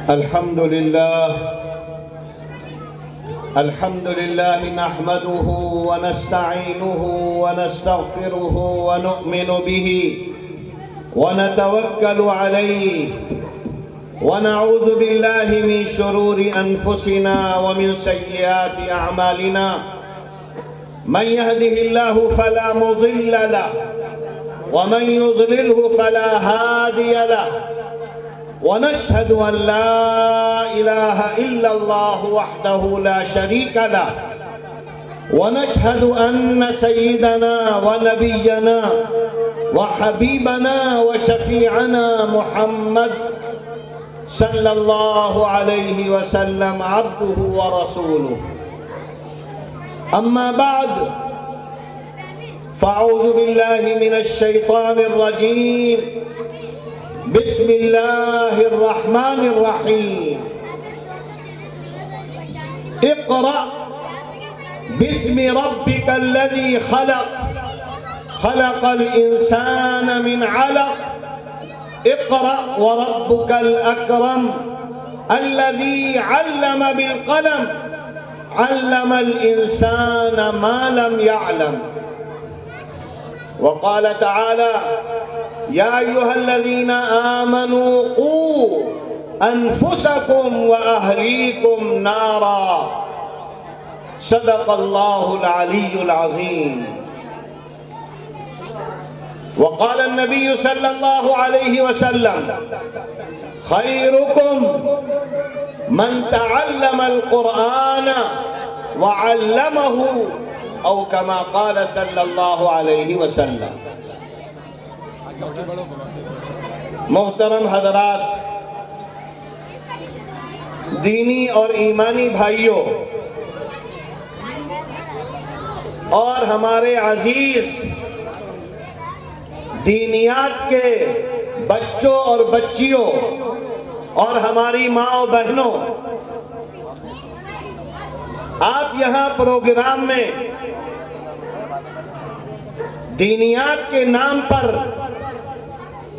الحمد لله نحمده ونستعينه ونستغفره ونؤمن به ونتوكل عليه ونعوذ بالله من شرور أنفسنا ومن سيئات أعمالنا. من يهده الله فلا مضل له ومن يضلله فلا هادي له، ونشهد أن لا إله إلا الله وحده لا شريك له، ونشهد أن سيدنا ونبينا وحبيبنا وشفيعنا محمد صلى الله عليه وسلم عبده ورسوله. أما بعد، فأعوذ بالله من الشيطان الرجيم. بسم الله الرحمن الرحيم. اقرأ باسم ربك الذي خلق، خلق الإنسان من علق. اقرأ وربك الأكرم الذي علم بالقلم، علم الإنسان ما لم يعلم. وقال تعالى: يا أيها الذين آمنوا قوا أنفسكم وأهليكم نارا. صدق الله العلي العظيم. وقال النبي صلى الله عليه وسلم: خيركم من تعلم القرآن وعلمه، أو كما قال صلی اللہ علیہ وسلم. محترم حضرات، دینی اور ایمانی بھائیوں اور ہمارے عزیز دینیات کے بچوں اور بچیوں اور ہماری ماں و بہنوں، آپ یہاں پروگرام میں دینیات کے نام پر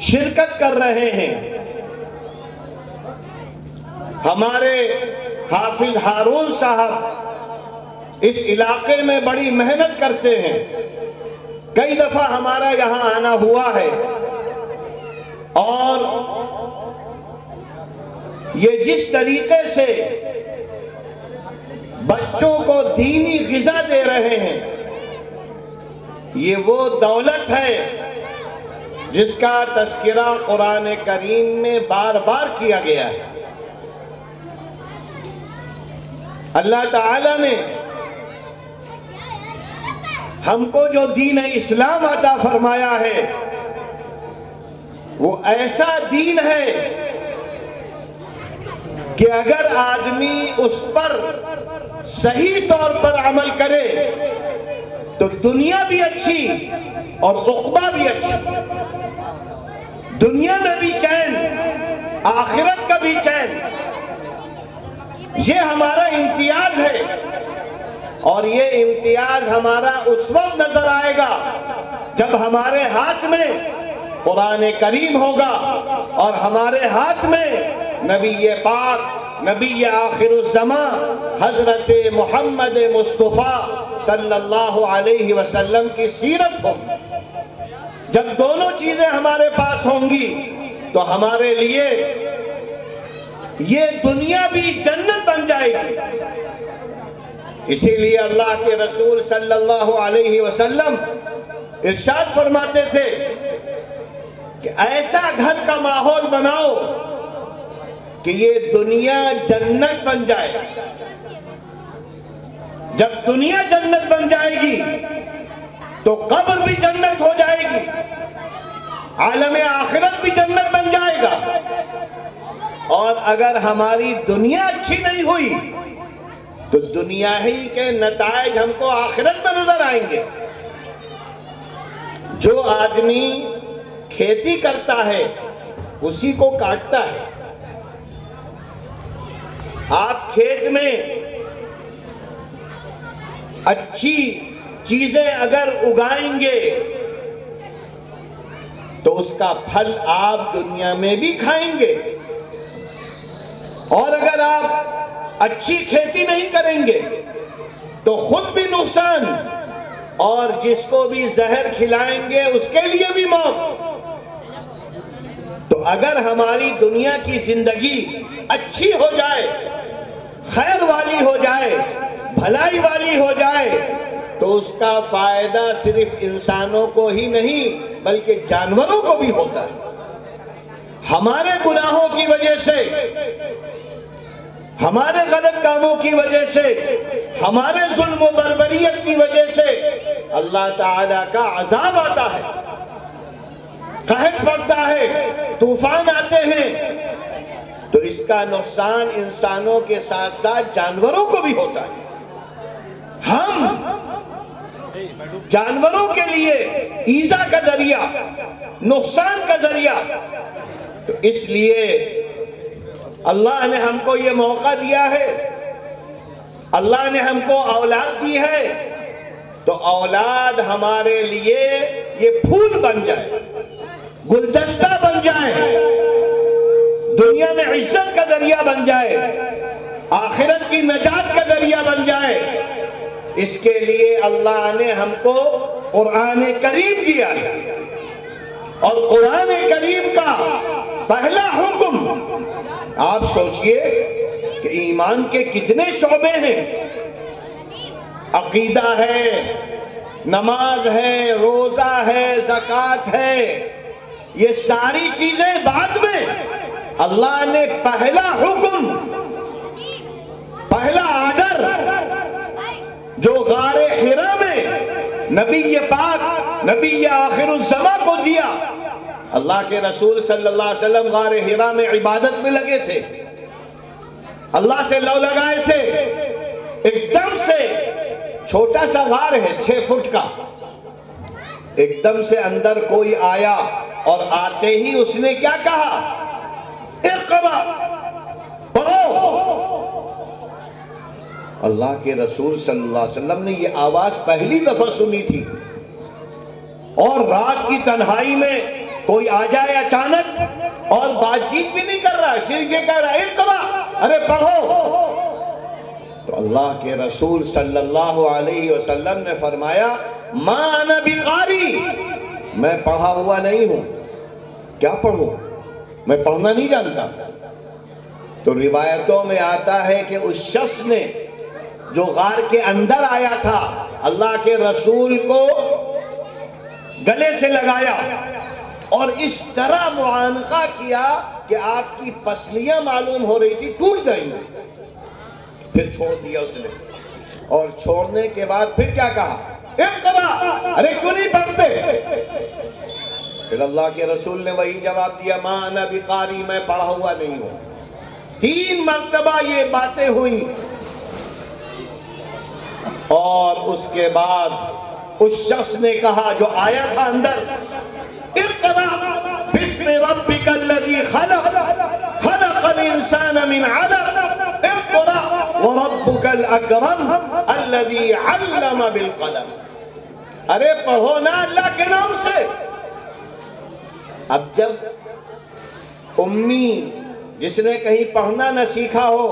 شرکت کر رہے ہیں. ہمارے حافظ ہارون صاحب اس علاقے میں بڑی محنت کرتے ہیں. کئی دفعہ ہمارا یہاں آنا ہوا ہے، اور یہ جس طریقے سے بچوں کو دینی غذا دے رہے ہیں، یہ وہ دولت ہے جس کا تذکرہ قرآن کریم میں بار بار کیا گیا ہے. اللہ تعالی نے ہم کو جو دین اسلام عطا فرمایا ہے، وہ ایسا دین ہے کہ اگر آدمی اس پر صحیح طور پر عمل کرے تو دنیا بھی اچھی اور عقبہ بھی اچھی. دنیا میں بھی چین، آخرت کا بھی چین. یہ ہمارا امتیاز ہے، اور یہ امتیاز ہمارا اس وقت نظر آئے گا جب ہمارے ہاتھ میں قرآن کریم ہوگا، اور ہمارے ہاتھ میں نبی پاک، نبی آخر الزمان حضرت محمد مصطفیٰ صلی اللہ علیہ وسلم کی سیرت ہوگی. جب دونوں چیزیں ہمارے پاس ہوں گی تو ہمارے لیے یہ دنیا بھی جنت بن جائے گی. اسی لیے اللہ کے رسول صلی اللہ علیہ وسلم ارشاد فرماتے تھے کہ ایسا گھر کا ماحول بناؤ کہ یہ دنیا جنت بن جائے. جب دنیا جنت بن جائے گی تو قبر بھی جنت ہو جائے گی، عالم آخرت بھی جنت بن جائے گا. اور اگر ہماری دنیا اچھی نہیں ہوئی تو دنیا ہی کے نتائج ہم کو آخرت میں نظر آئیں گے. جو آدمی کھیتی کرتا ہے اسی کو کاٹتا ہے. آپ کھیت میں اچھی چیزیں اگر اگائیں گے تو اس کا پھل آپ دنیا میں بھی کھائیں گے. اور اگر آپ اچھی کھیتی نہیں کریں گے تو خود بھی نقصان، اور جس کو بھی زہر کھلائیں گے اس کے لیے بھی موت۔ تو اگر ہماری دنیا کی زندگی اچھی ہو جائے، خیر والی ہو جائے، بھلائی والی ہو جائے، تو اس کا فائدہ صرف انسانوں کو ہی نہیں بلکہ جانوروں کو بھی ہوتا ہے۔ ہمارے گناہوں کی وجہ سے، ہمارے غلط کاموں کی وجہ سے، ہمارے ظلم و بربریت کی وجہ سے اللہ تعالیٰ کا عذاب آتا ہے، قحط پڑتا ہے، طوفان آتے ہیں، تو اس کا نقصان انسانوں کے ساتھ ساتھ جانوروں کو بھی ہوتا ہے۔ ہم جانوروں کے لیے ایذا کا ذریعہ، نقصان کا ذریعہ، تو اس لیے اللہ نے ہم کو یہ موقع دیا ہے، اللہ نے ہم کو اولاد دی ہے، تو اولاد ہمارے لیے یہ پھول بن جائے، گلدستہ بن جائے، دنیا میں عزت کا ذریعہ بن جائے، آخرت کی نجات کا ذریعہ بن جائے۔ اس کے لیے اللہ نے ہم کو قرآن کریم دیا ہے، اور قرآن کریم کا پہلا حکم، آپ سوچئے کہ ایمان کے کتنے شعبے ہیں، عقیدہ ہے، نماز ہے، روزہ ہے، زکوٰۃ ہے، یہ ساری چیزیں بعد میں۔ اللہ نے پہلا حکم، پہلا آرڈر جو غار حرا میں نبی پاک، نبی آخر الزمان کو دیا۔ اللہ کے رسول صلی اللہ علیہ وسلم غار حرا میں عبادت میں لگے تھے، اللہ سے لو لگائے تھے، ایک دم سے، چھوٹا سا غار ہے 6 فٹ کا، ایک دم سے اندر کوئی آیا، اور آتے ہی اس نے کیا کہا؟ اقرأ، پڑھو۔ اللہ کے رسول صلی اللہ علیہ وسلم نے یہ آواز پہلی دفعہ سنی تھی، اور رات کی تنہائی میں کوئی آ جائے اچانک اور بات چیت بھی نہیں کر رہا، صرف یہ کہہ رہا ہے اقرأ، ارے پڑھو۔ تو اللہ کے رسول صلی اللہ علیہ وسلم نے فرمایا ما انا بقاری، میں پڑھا ہوا نہیں ہوں، کیا پڑھوں، میں پڑھنا نہیں جانتا۔ تو روایتوں میں آتا ہے کہ اس شخص نے جو غار کے اندر آیا تھا، اللہ کے رسول کو گلے سے لگایا اور اس طرح معانقہ کیا کہ آپ کی پسلیاں معلوم ہو رہی تھی ٹوٹ جائیں گے، پھر چھوڑ دیا اس نے، اور چھوڑنے کے بعد پھر کیا کہا؟ اقرأ، ارے کیوں نہیں پڑھتے؟ پھر اللہ کے رسول نے وہی جواب دیا ما انا بقاری، میں پڑھا ہوا نہیں ہوں۔ 3 مرتبہ یہ باتیں ہوئی، اور اس کے بعد اس شخص نے کہا جو آیا تھا اندر، اقرأ بسم ربک الذی خلق، خلق الانسان من علق، اقرأ وربک الاکرم الذی علم بالقلم، ارے پڑھو نا اللہ کے نام سے۔ اب جب امی جس نے کہیں پڑھنا نہ سیکھا ہو،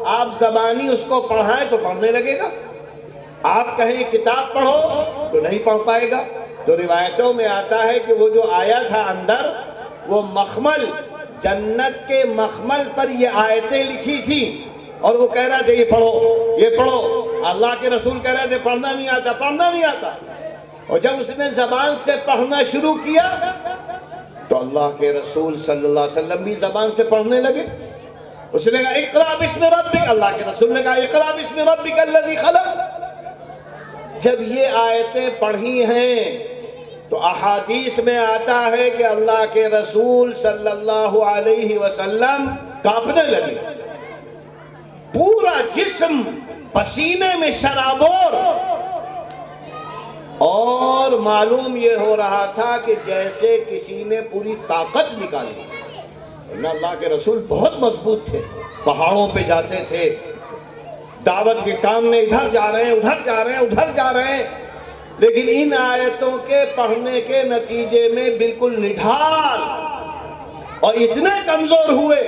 آپ زبانی اس کو پڑھائیں تو پڑھنے لگے گا، آپ کہیں کتاب پڑھو تو نہیں پڑھ پائے گا۔ تو روایتوں میں آتا ہے کہ وہ جو آیا تھا اندر، وہ مخمل، جنت کے مخمل پر یہ آیتیں لکھی تھی، اور وہ کہہ رہا تھا یہ پڑھو، یہ پڑھو۔ اللہ کے رسول کہہ رہے تھے پڑھنا نہیں آتا، پڑھنا نہیں آتا۔ اور جب اس نے زبان سے پڑھنا شروع کیا تو اللہ کے رسول صلی اللہ علیہ وسلم بھی زبان سے پڑھنے لگے۔ اس نے کہا اقرأ بسم ربک، اللہ کے رسول نے کہا اقرأ بسم ربک الذی خلق۔ جب یہ آیتیں پڑھی ہیں تو احادیث میں آتا ہے کہ اللہ کے رسول صلی اللہ علیہ وسلم کانپنے لگے، پورا جسم پسینے میں شرابور، اور معلوم یہ ہو رہا تھا کہ جیسے کسی نے پوری طاقت نکالی۔ اللہ کے رسول بہت مضبوط تھے، پہاڑوں پہ جاتے تھے، دعوت کے کام میں ادھر جا رہے ہیں، ادھر جا رہے ہیں، ادھر جا رہے ہیں، لیکن ان آیتوں کے پڑھنے کے نتیجے میں بالکل نڈھال اور اتنے کمزور ہوئے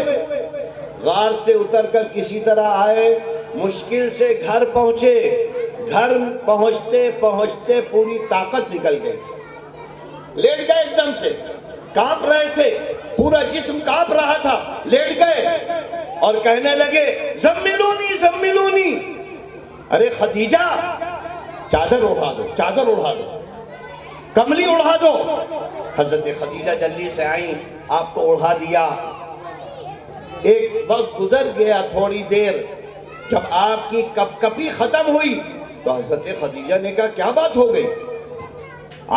غار سے اتر کر کسی طرح آئے، مشکل سے گھر پہنچے، گھر پہنچتے پہنچتے پوری طاقت نکل گئی، لیٹ گئے، ایک دم سے کانپ رہے تھے، پورا جسم کانپ رہا تھا، لیٹ گئے اور کہنے لگے زملونی زملونی، ارے خدیجہ چادر اڑا دو، چادر اڑا دو، کملی اڑا دو۔ حضرت خدیجہ جلدی سے آئیں، آپ کو اڑا دیا۔ ایک وقت گزر گیا، تھوڑی دیر، جب آپ کی کپ کپی ختم ہوئی تو حضرت خدیجہ نے کہا کیا بات ہو گئی،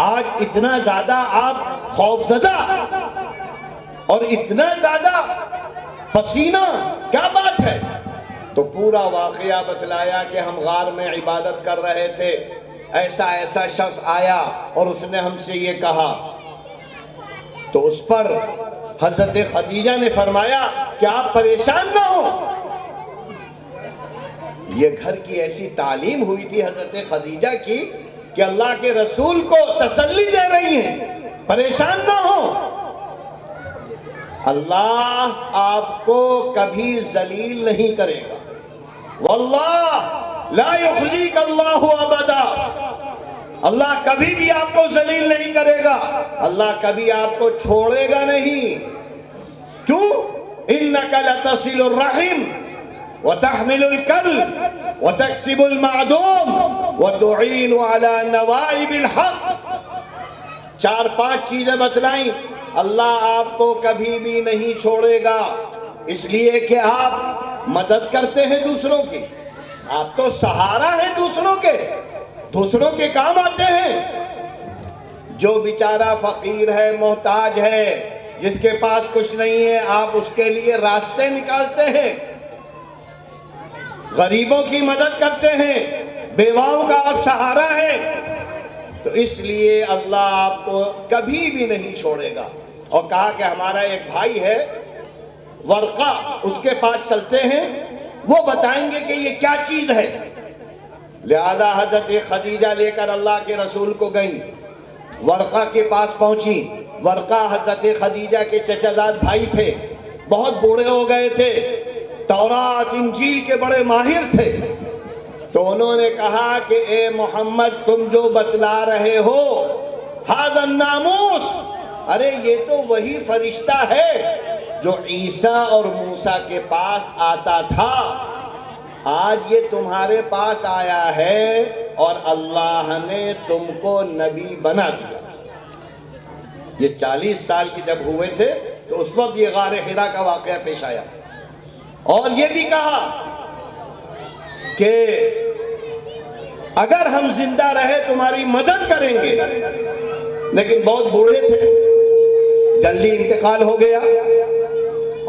آج اتنا زیادہ آپ خوفزدہ اور اتنا زیادہ پسینہ، کیا بات ہے؟ تو پورا واقعہ بتلایا کہ ہم غار میں عبادت کر رہے تھے، ایسا ایسا شخص آیا اور اس نے ہم سے یہ کہا۔ تو اس پر حضرت خدیجہ نے فرمایا کہ آپ پریشان نہ ہوں۔ یہ گھر کی ایسی تعلیم ہوئی تھی حضرت خدیجہ کی کہ اللہ کے رسول کو تسلی دے رہی ہیں، پریشان نہ ہوں، اللہ آپ کو کبھی ذلیل نہیں کرے گا، واللہ لا یخزیک اللہ ابدا، اللہ کبھی بھی آپ کو ذلیل نہیں کرے گا، اللہ کبھی آپ کو چھوڑے گا نہیں۔ کیوں؟ انک لتصل الرحم وتحمل الکل وتکسب المعدوم وتعین علی نوائب الحق، 4-5 چیزیں بتلائیں، اللہ آپ کو کبھی بھی نہیں چھوڑے گا، اس لیے کہ آپ مدد کرتے ہیں دوسروں کی، آپ تو سہارا ہیں دوسروں کے کام آتے ہیں۔ جو بیچارہ فقیر ہے، محتاج ہے، جس کے پاس کچھ نہیں ہے، آپ اس کے لیے راستے نکالتے ہیں، غریبوں کی مدد کرتے ہیں، بیواؤں کا آپ سہارا ہیں، تو اس لیے اللہ آپ کو کبھی بھی نہیں چھوڑے گا۔ اور کہا کہ ہمارا ایک بھائی ہے ورقہ، اس کے پاس چلتے ہیں، وہ بتائیں گے کہ یہ کیا چیز ہے۔ لہذا حضرت خدیجہ لے کر اللہ کے رسول کو گئیں، ورقہ کے پاس پہنچی۔ ورقہ حضرت خدیجہ کے چچا زاد بھائی تھے، بہت بوڑھے ہو گئے تھے، تورات انجیل کے بڑے ماہر تھے۔ تو انہوں نے کہا کہ اے محمد، تم جو بتلا رہے ہو ھذا الناموس، ارے یہ تو وہی فرشتہ ہے جو عیسیٰ اور موسیٰ کے پاس آتا تھا، آج یہ تمہارے پاس آیا ہے اور اللہ نے تم کو نبی بنا دیا۔ یہ 40 سال کی جب ہوئے تھے تو اس وقت یہ غار حرا کا واقعہ پیش آیا، اور یہ بھی کہا کہ اگر ہم زندہ رہے تمہاری مدد کریں گے، لیکن بہت بوڑھے تھے، جلدی انتقال ہو گیا۔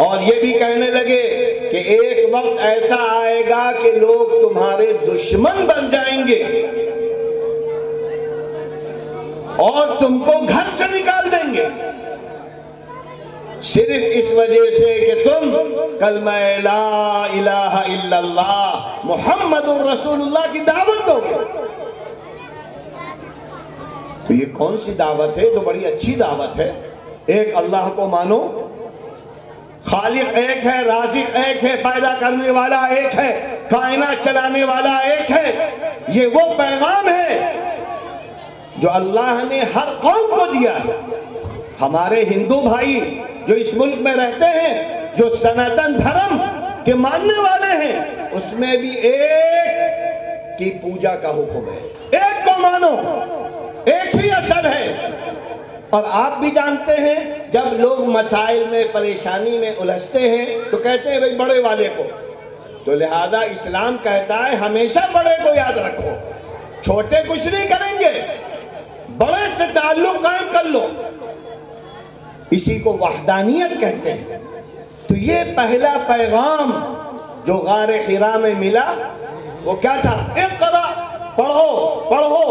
اور یہ بھی کہنے لگے کہ ایک وقت ایسا آئے گا کہ لوگ تمہارے دشمن بن جائیں گے اور تم کو گھر سے نکال دیں گے، صرف اس وجہ سے کہ تم کلمہ لا الہ الا اللہ محمد الرسول اللہ کی دعوت دو گے۔ تو یہ کون سی دعوت ہے؟ تو بڑی اچھی دعوت ہے۔ ایک اللہ کو مانو، خالق ایک ہے، رازق ایک ہے، پیدا کرنے والا ایک ہے، کائنات چلانے والا ایک ہے۔ یہ وہ پیغام ہے جو اللہ نے ہر قوم کو دیا ہے۔ ہمارے ہندو بھائی جو اس ملک میں رہتے ہیں، جو سناتن دھرم کے ماننے والے ہیں، اس میں بھی ایک کی پوجا کا حکم ہے، ایک کو مانو، ایک ہی اصل ہے۔ اور آپ بھی جانتے ہیں جب لوگ مسائل میں پریشانی میں الجھتے ہیں تو کہتے ہیں بھئی بڑے والے کو، تو لہذا اسلام کہتا ہے ہمیشہ بڑے کو یاد رکھو، چھوٹے کچھ نہیں کریں گے، بڑے سے تعلق قائم کر لو، اسی کو وحدانیت کہتے ہیں۔ تو یہ پہلا پیغام جو غار حرا میں ملا وہ کیا تھا؟ اقرا، پڑھو پڑھو۔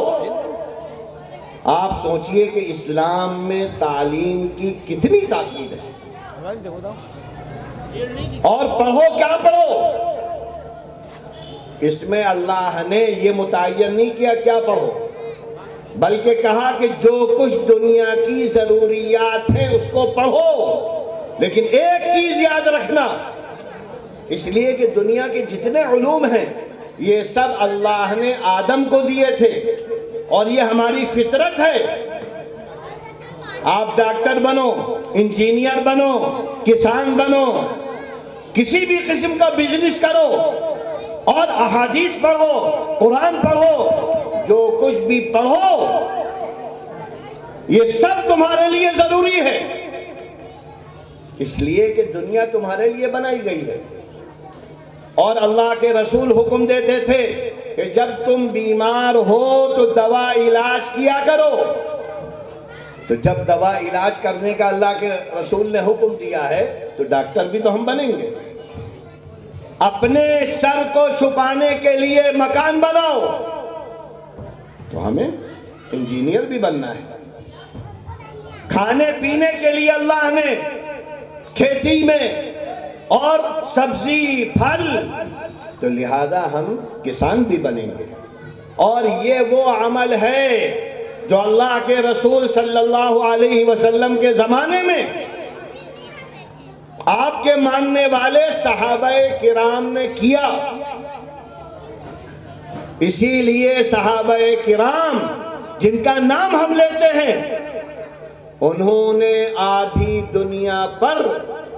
آپ سوچئے کہ اسلام میں تعلیم کی کتنی تاکید ہے، اور پڑھو کیا پڑھو؟ اس میں اللہ نے یہ متعین نہیں کیا کیا پڑھو، بلکہ کہا کہ جو کچھ دنیا کی ضروریات ہیں اس کو پڑھو، لیکن ایک چیز یاد رکھنا، اس لیے کہ دنیا کے جتنے علوم ہیں یہ سب اللہ نے آدم کو دیے تھے، اور یہ ہماری فطرت ہے۔ آپ ڈاکٹر بنو، انجینئر بنو، کسان بنو، کسی بھی قسم کا بزنس کرو، اور احادیث پڑھو، قرآن پڑھو، جو کچھ بھی پڑھو، یہ سب تمہارے لیے ضروری ہے، اس لیے کہ دنیا تمہارے لیے بنائی گئی ہے۔ اور اللہ کے رسول حکم دیتے تھے کہ جب تم بیمار ہو تو دوا علاج کیا کرو۔ تو جب دوا علاج کرنے کا اللہ کے رسول نے حکم دیا ہے تو ڈاکٹر بھی تو ہم بنیں گے۔ اپنے سر کو چھپانے کے لیے مکان بناؤ تو ہمیں انجینئر بھی بننا ہے۔ کھانے پینے کے لیے اللہ نے کھیتی میں اور سبزی پھل، تو لہذا ہم کسان بھی بنیں گے۔ اور یہ وہ عمل ہے جو اللہ کے رسول صلی اللہ علیہ وسلم کے زمانے میں آپ کے ماننے والے صحابہ کرام نے کیا۔ اسی لیے صحابہ کرام جن کا نام ہم لیتے ہیں، انہوں نے آدھی دنیا پر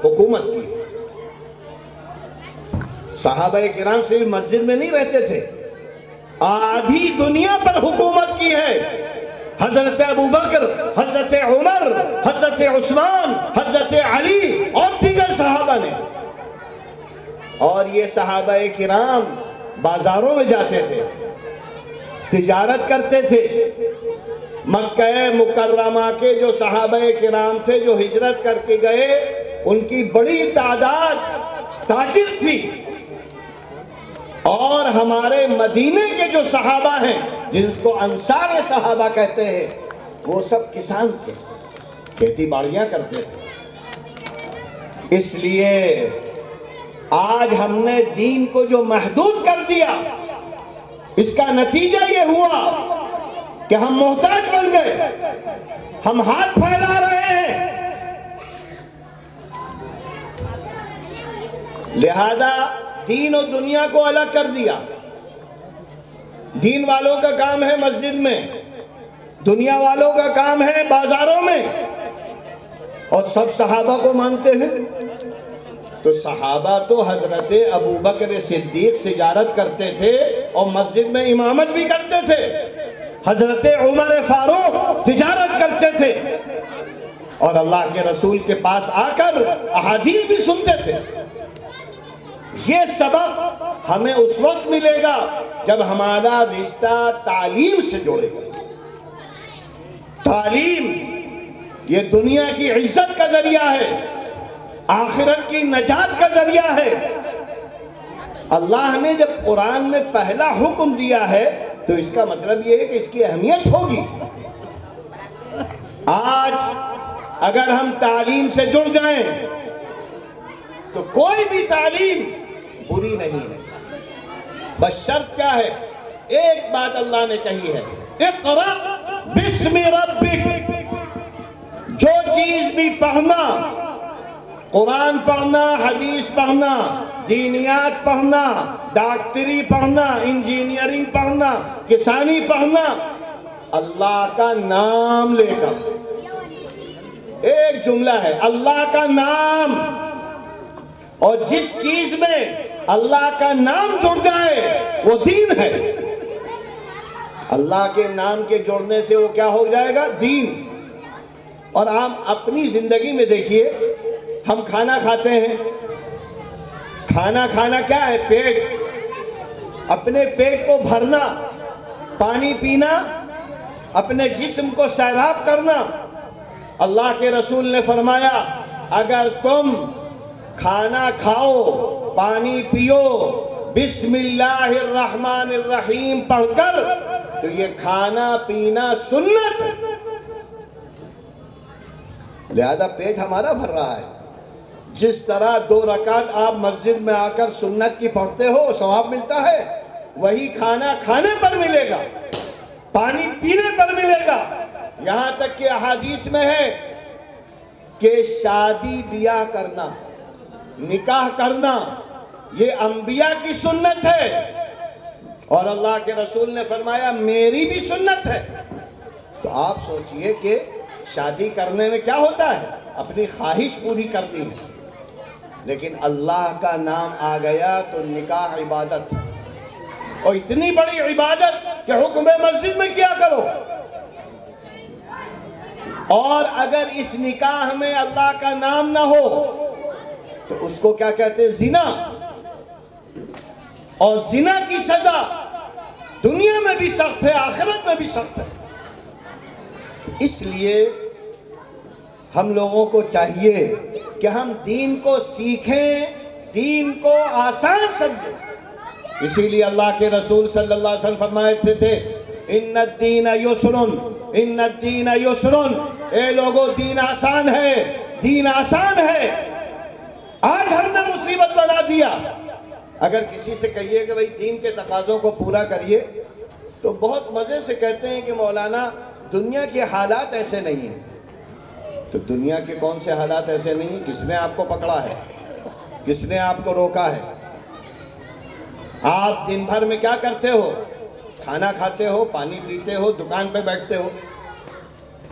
حکومت کی۔ صحابہ کرام صرف مسجد میں نہیں رہتے تھے، آدھی دنیا پر حکومت کی ہے۔ حضرت ابوبکر، حضرت عمر، حضرت عثمان، حضرت علی اور دیگر صحابہ نے۔ اور یہ صحابہ کرام بازاروں میں جاتے تھے، تجارت کرتے تھے۔ مکہ مکرمہ کے جو صحابہ کرام تھے جو ہجرت کر کے گئے، ان کی بڑی تعداد تاجر تھی۔ اور ہمارے مدینے کے جو صحابہ ہیں جن کو انصار صحابہ کہتے ہیں، وہ سب کسان تھے، کھیتی باڑیاں کرتے تھے۔ اس لیے آج ہم نے دین کو جو محدود کر دیا، اس کا نتیجہ یہ ہوا کہ ہم محتاج بن گئے، ہم ہاتھ پھیلا رہے ہیں۔ لہذا دین و دنیا کو الگ کر دیا۔ دین والوں کا کام ہے مسجد میں، دنیا والوں کا کام ہے بازاروں میں، اور سب صحابہ کو مانتے ہیں۔ تو صحابہ تو حضرت ابوبکر صدیق تجارت کرتے تھے اور مسجد میں امامت بھی کرتے تھے، حضرت عمر فاروق تجارت کرتے تھے اور اللہ کے رسول کے پاس آ کر احادیث بھی سنتے تھے۔ یہ سبق ہمیں اس وقت ملے گا جب ہمارا رشتہ تعلیم سے جوڑے گا۔ تعلیم یہ دنیا کی عزت کا ذریعہ ہے، آخرت کی نجات کا ذریعہ ہے۔ اللہ نے جب قرآن میں پہلا حکم دیا ہے تو اس کا مطلب یہ ہے کہ اس کی اہمیت ہوگی۔ آج اگر ہم تعلیم سے جڑ جائیں تو کوئی بھی تعلیم بری نہیں ہے، بس شرط کیا ہے؟ ایک بات اللہ نے کہی ہے، اقرأ بسم ربک۔ جو چیز بھی پڑھنا، قرآن پڑھنا، حدیث پڑھنا، دینیات پڑھنا، ڈاکٹری پڑھنا، انجینئرنگ پڑھنا، کسانی پڑھنا، اللہ کا نام لے کر۔ ایک جملہ ہے، اللہ کا نام۔ اور جس چیز میں اللہ کا نام جڑ جائے وہ دین ہے۔ اللہ کے نام کے جڑنے سے وہ کیا ہو جائے گا؟ دین۔ اور آپ اپنی زندگی میں دیکھیے، ہم کھانا کھاتے ہیں، کھانا کھانا کیا ہے؟ پیٹ، اپنے پیٹ کو بھرنا، پانی پینا، اپنے جسم کو سیراب کرنا۔ اللہ کے رسول نے فرمایا اگر تم کھانا کھاؤ، پانی پیو، بسم اللہ الرحمن الرحیم پڑھ کر، تو یہ کھانا پینا سنت، لہذا پیٹ ہمارا بھر رہا ہے۔ جس طرح 2 رکعت آپ مسجد میں آ کر سنت کی پڑھتے ہو، ثواب ملتا ہے، وہی کھانا کھانے پر ملے گا، پانی پینے پر ملے گا۔ یہاں تک کہ احادیث میں ہے کہ شادی بیاہ کرنا، نکاح کرنا، یہ انبیاء کی سنت ہے، اور اللہ کے رسول نے فرمایا میری بھی سنت ہے۔ تو آپ سوچئے کہ شادی کرنے میں کیا ہوتا ہے؟ اپنی خواہش پوری کرنی ہے، لیکن اللہ کا نام آ گیا تو نکاح عبادت، اور اتنی بڑی عبادت کہ حکم مسجد میں کیا کرو۔ اور اگر اس نکاح میں اللہ کا نام نہ ہو تو اس کو کیا کہتے ہیں؟ زنا۔ اور زنا کی سزا دنیا میں بھی سخت ہے، آخرت میں بھی سخت ہے۔ اس لیے ہم لوگوں کو چاہیے کہ ہم دین کو سیکھیں، دین کو آسان سمجھیں۔ اسی لیے اللہ کے رسول صلی اللہ علیہ وسلم فرماتے تھے ان الدین یسرن، ان الدین یسرن، اے لوگو دین آسان ہے، دین آسان ہے۔ آج ہم نے مصیبت بنا دیا، اگر کسی سے کہیے کہ بھئی دین کے تقاضوں کو پورا کریے تو بہت مزے سے کہتے ہیں کہ مولانا دنیا کے حالات ایسے نہیں ہیں۔ تو دنیا کے کون سے حالات ایسے نہیں ہیں؟ کس نے آپ کو پکڑا ہے؟ کس نے آپ کو روکا ہے؟ آپ دن بھر میں کیا کرتے ہو؟ کھانا کھاتے ہو، پانی پیتے ہو، دکان پہ بیٹھتے ہو،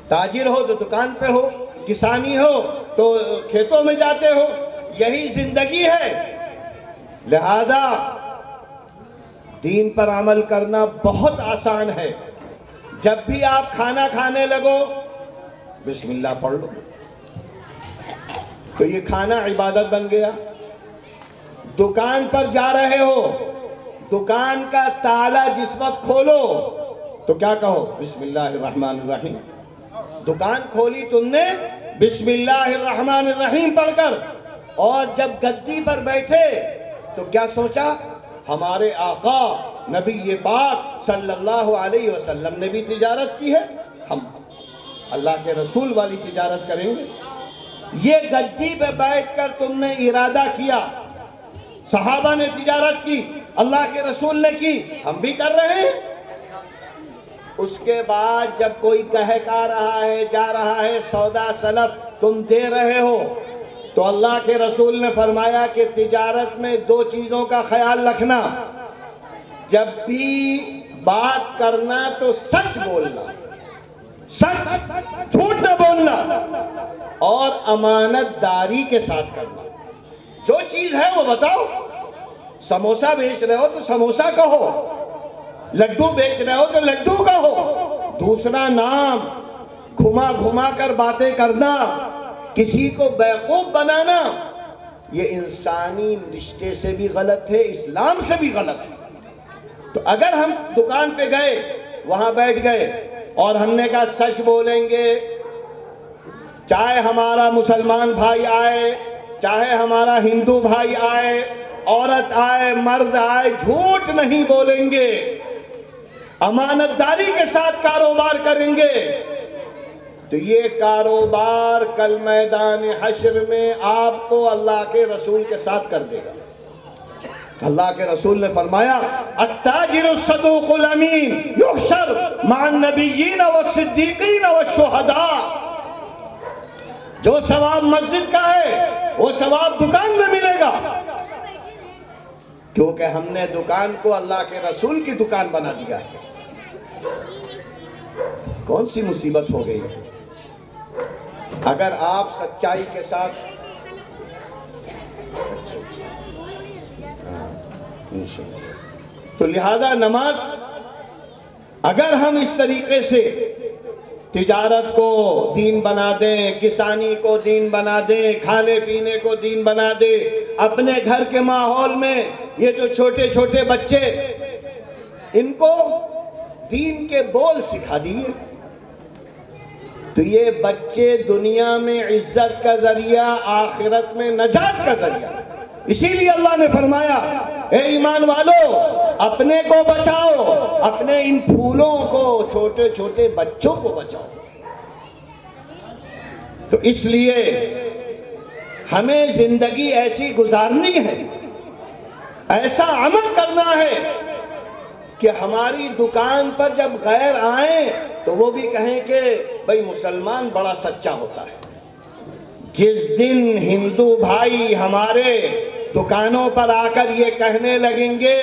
تاجر ہو تو دکان پہ ہو، کسانی ہو تو کھیتوں میں جاتے ہو، یہی زندگی ہے۔ لہذا دین پر عمل کرنا بہت آسان ہے۔ جب بھی آپ کھانا کھانے لگو بسم اللہ پڑھ لو، تو یہ کھانا عبادت بن گیا۔ دکان پر جا رہے ہو، دکان کا تالا جس وقت کھولو تو کیا کہو؟ بسم اللہ الرحمن الرحیم۔ دکان کھولی تم نے بسم اللہ الرحمن الرحیم پڑھ کر، اور جب گدی پر بیٹھے تو کیا سوچا؟ ہمارے آقا نبی پاک صلی اللہ علیہ وسلم نے بھی تجارت کی ہے، ہم اللہ کے رسول والی تجارت کریں گے۔ یہ گدی پہ بیٹھ کر تم نے ارادہ کیا، صحابہ نے تجارت کی، اللہ کے رسول نے کی، ہم بھی کر رہے ہیں۔ اس کے بعد جب کوئی کہہ رہا ہے، جا رہا ہے، سودا سلف تم دے رہے ہو، تو اللہ کے رسول نے فرمایا کہ تجارت میں دو چیزوں کا خیال رکھنا، جب بھی بات کرنا تو سچ بولنا، سچ، جھوٹ نہ بولنا، اور امانت داری کے ساتھ کرنا۔ جو چیز ہے وہ بتاؤ۔ سموسا بیچ رہے ہو تو سموسا کہو، لڈو بیچ رہے ہو تو لڈو کہو۔ دوسرا نام گھما گھما کر باتیں کرنا، کسی کو بیوقوف بنانا، یہ انسانی رشتے سے بھی غلط ہے، اسلام سے بھی غلط ہے۔ تو اگر ہم دکان پہ گئے، وہاں بیٹھ گئے اور ہم نے کہا سچ بولیں گے، چاہے ہمارا مسلمان بھائی آئے، چاہے ہمارا ہندو بھائی آئے، عورت آئے، مرد آئے، جھوٹ نہیں بولیں گے، امانت داری کے ساتھ کاروبار کریں گے، تو یہ کاروبار کل میدان حشر میں آپ کو اللہ کے رسول کے ساتھ کر دے گا۔ اللہ کے رسول نے فرمایا التاجر الصدوق الامین یحشر مع النبیین والصدیقین والشہداء۔ جو ثواب مسجد کا ہے وہ ثواب دکان میں ملے گا، کیونکہ ہم نے دکان کو اللہ کے رسول کی دکان بنا دیا ہے۔ کون سی مصیبت ہو گئی؟ اگر آپ سچائی کے ساتھ تو لہذا نماز اگر ہم اس طریقے سے تجارت کو دین بنا دیں، کسانی کو دین بنا دیں، کھانے پینے کو دین بنا دیں، اپنے گھر کے ماحول میں یہ جو چھوٹے چھوٹے بچے، ان کو دین کے بول سکھا دیے، تو یہ بچے دنیا میں عزت کا ذریعہ، آخرت میں نجات کا ذریعہ۔ اسی لیے اللہ نے فرمایا اے ایمان والو اپنے کو بچاؤ، اپنے ان پھولوں کو، چھوٹے چھوٹے بچوں کو بچاؤ۔ تو اس لیے ہمیں زندگی ایسی گزارنی ہے، ایسا عمل کرنا ہے کہ ہماری دکان پر جب غیر آئیں تو وہ بھی کہیں کہ بھئی مسلمان بڑا سچا ہوتا ہے۔ جس دن ہندو بھائی ہمارے دکانوں پر آ کر یہ کہنے لگیں گے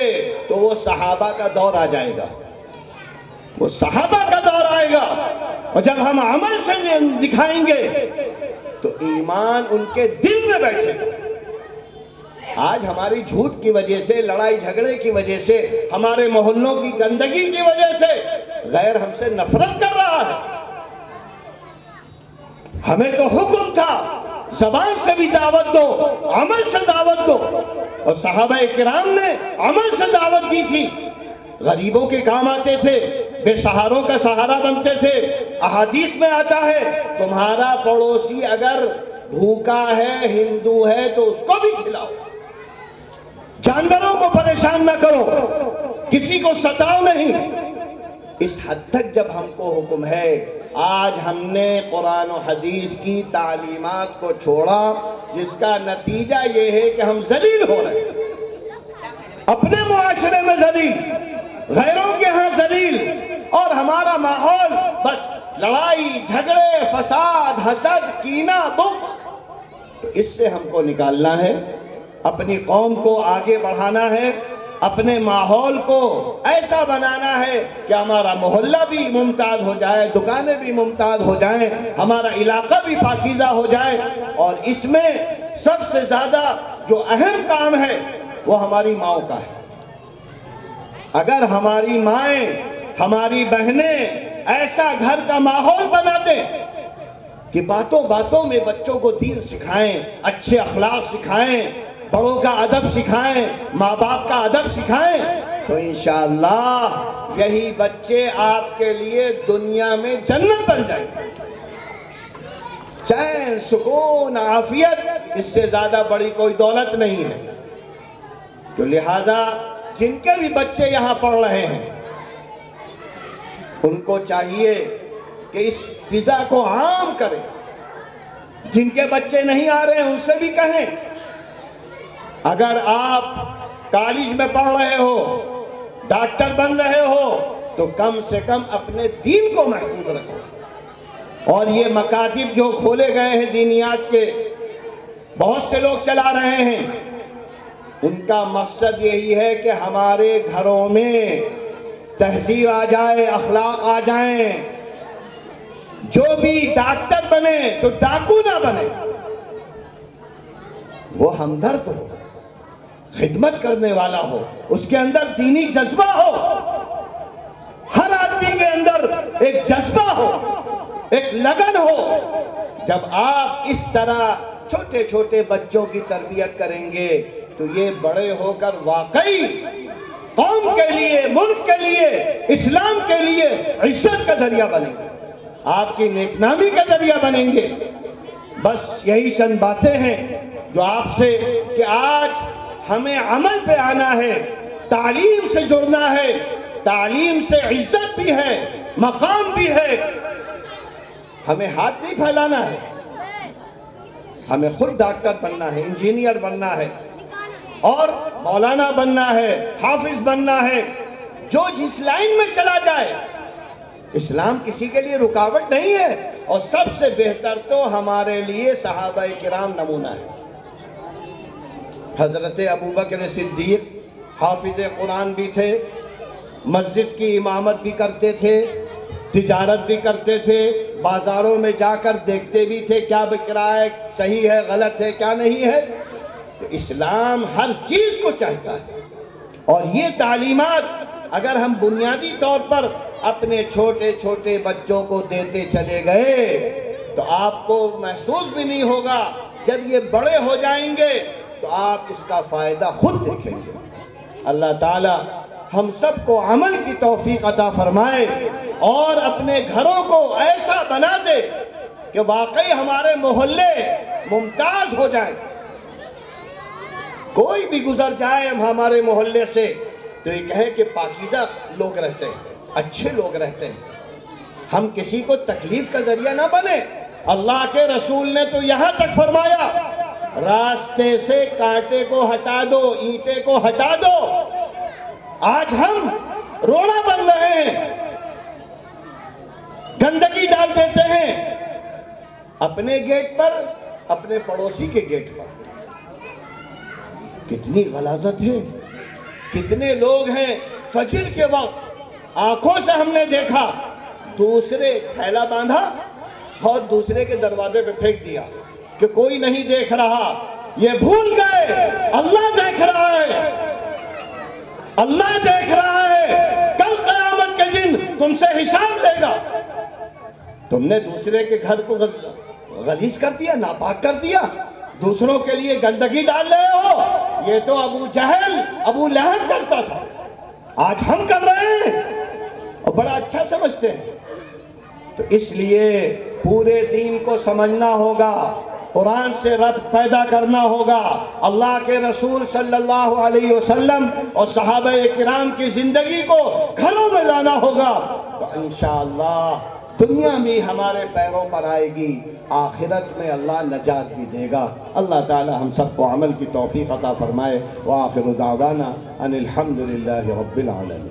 تو وہ صحابہ کا دور آ جائے گا، وہ صحابہ کا دور آئے گا۔ اور جب ہم عمل سے دکھائیں گے تو ایمان ان کے دل میں بیٹھے گا۔ آج ہماری جھوٹ کی وجہ سے، لڑائی جھگڑے کی وجہ سے، ہمارے محلوں کی گندگی کی وجہ سے غیر ہم سے نفرت کر رہا ہے۔ ہمیں تو حکم تھا زبان سے بھی دعوت دو، عمل سے دعوت دو، اور صحابہ کرام نے عمل سے دعوت دی تھی۔ غریبوں کے کام آتے تھے، بے سہاروں کا سہارا بنتے تھے۔ احادیث میں آتا ہے تمہارا پڑوسی اگر بھوکا ہے، ہندو ہے، تو اس کو بھی کھلاؤ، جانوروں کو پریشان نہ کرو، کسی کو ستاؤ نہیں۔ اس حد تک جب ہم کو حکم ہے، آج ہم نے قرآن و حدیث کی تعلیمات کو چھوڑا، جس کا نتیجہ یہ ہے کہ ہم ذلیل ہو رہے ہیں، اپنے معاشرے میں ذلیل، غیروں کے ہاں ذلیل، اور ہمارا ماحول بس لڑائی جھگڑے، فساد، حسد، کینہ، بغض۔ اس سے ہم کو نکالنا ہے، اپنی قوم کو آگے بڑھانا ہے، اپنے ماحول کو ایسا بنانا ہے کہ ہمارا محلہ بھی ممتاز ہو جائے، دکانیں بھی ممتاز ہو جائیں، ہمارا علاقہ بھی پاکیزہ ہو جائے۔ اور اس میں سب سے زیادہ جو اہم کام ہے وہ ہماری ماؤں کا ہے۔ اگر ہماری مائیں، ہماری بہنیں ایسا گھر کا ماحول بنا دیں کہ باتوں باتوں میں بچوں کو دین سکھائیں، اچھے اخلاق سکھائیں، بڑوں کا ادب سکھائیں، ماں باپ کا ادب سکھائیں، تو انشاءاللہ یہی بچے آپ کے لیے دنیا میں جنت بن جائیں گے۔ چین، سکون، عافیت، اس سے زیادہ بڑی کوئی دولت نہیں ہے۔ تو لہٰذا جن کے بھی بچے یہاں پڑھ رہے ہیں ان کو چاہیے کہ اس فضا کو عام کریں۔ جن کے بچے نہیں آ رہے ہیں ان سے بھی کہیں، اگر آپ کالج میں پڑھ رہے ہو، ڈاکٹر بن رہے ہو، تو کم سے کم اپنے دین کو محفوظ رکھو۔ اور یہ مکاتب جو کھولے گئے ہیں دینیات کے، بہت سے لوگ چلا رہے ہیں، ان کا مقصد یہی ہے کہ ہمارے گھروں میں تہذیب آ جائے، اخلاق آ جائیں، جو بھی ڈاکٹر بنے تو ڈاکو نہ بنے، وہ ہمدرد ہو، خدمت کرنے والا ہو، اس کے اندر دینی جذبہ ہو۔ ہر آدمی کے اندر ایک جذبہ ہو، ایک لگن ہو۔ جب آپ اس طرح چھوٹے چھوٹے بچوں کی تربیت کریں گے تو یہ بڑے ہو کر واقعی قوم کے لیے، ملک کے لیے، اسلام کے لیے عزت کا ذریعہ بنیں گے، آپ کی نیک نامی کا ذریعہ بنیں گے۔ بس یہی چند باتیں ہیں جو آپ سے، کہ آج ہمیں عمل پہ آنا ہے، تعلیم سے جڑنا ہے۔ تعلیم سے عزت بھی ہے، مقام بھی ہے۔ ہمیں ہاتھ نہیں پھیلانا ہے، ہمیں خود ڈاکٹر بننا ہے، انجینئر بننا ہے، اور مولانا بننا ہے، حافظ بننا ہے۔ جو جس لائن میں چلا جائے، اسلام کسی کے لیے رکاوٹ نہیں ہے۔ اور سب سے بہتر تو ہمارے لیے صحابہ کرام نمونہ ہے۔ حضرت ابوبکر صدیق حافظ قرآن بھی تھے، مسجد کی امامت بھی کرتے تھے، تجارت بھی کرتے تھے، بازاروں میں جا کر دیکھتے بھی تھے کیا بک رہا ہے، صحیح ہے، غلط ہے، کیا نہیں ہے۔ تو اسلام ہر چیز کو چاہتا ہے، اور یہ تعلیمات اگر ہم بنیادی طور پر اپنے چھوٹے چھوٹے بچوں کو دیتے چلے گئے تو آپ کو محسوس بھی نہیں ہوگا، جب یہ بڑے ہو جائیں گے تو آپ اس کا فائدہ خود دیکھیں گے۔ اللہ تعالی ہم سب کو عمل کی توفیق عطا فرمائے، اور اپنے گھروں کو ایسا بنا دے کہ واقعی ہمارے محلے ممتاز ہو جائیں۔ کوئی بھی گزر جائے ہمارے محلے سے تو یہ کہے کہ پاکیزہ لوگ رہتے ہیں، اچھے لوگ رہتے ہیں، ہم کسی کو تکلیف کا ذریعہ نہ بنے۔ اللہ کے رسول نے تو یہاں تک فرمایا، راستے سے کانٹے کو ہٹا دو، اینٹے کو ہٹا دو۔ آج ہم روڑا بن رہے ہیں، گندگی ڈال دیتے ہیں اپنے گیٹ پر، اپنے پڑوسی کے گیٹ پر۔ کتنی غلاظت ہے. کتنے لوگ ہیں فجر کے وقت آنکھوں سے ہم نے دیکھا دوسرے تھیلا باندھا اور دوسرے کے دروازے پہ پھینک دیا کہ کوئی نہیں دیکھ رہا. یہ بھول گئے اللہ دیکھ رہا ہے, اللہ دیکھ رہا ہے. کل قیامت کے دن تم سے حساب لے گا. تم نے دوسرے کے گھر کو غلیظ کر دیا, ناپاک کر دیا, دوسروں کے لیے گندگی ڈال رہے ہو. یہ تو ابو جہل ابو لہب کرتا تھا, آج ہم کر رہے ہیں اور بڑا اچھا سمجھتے ہیں. تو اس لیے پورے دین کو سمجھنا ہوگا, قرآن سے ربط پیدا کرنا ہوگا, اللہ کے رسول صلی اللہ علیہ وسلم اور صحابہ کرام کی زندگی کو گھروں میں لانا ہوگا. تو انشاءاللہ دنیا بھی ہمارے پیروں پر آئے گی, آخرت میں اللہ نجات بھی دے گا. اللہ تعالی ہم سب کو عمل کی توفیق عطا فرمائے. وآخر دعوانا ان الحمدللہ رب العالمین.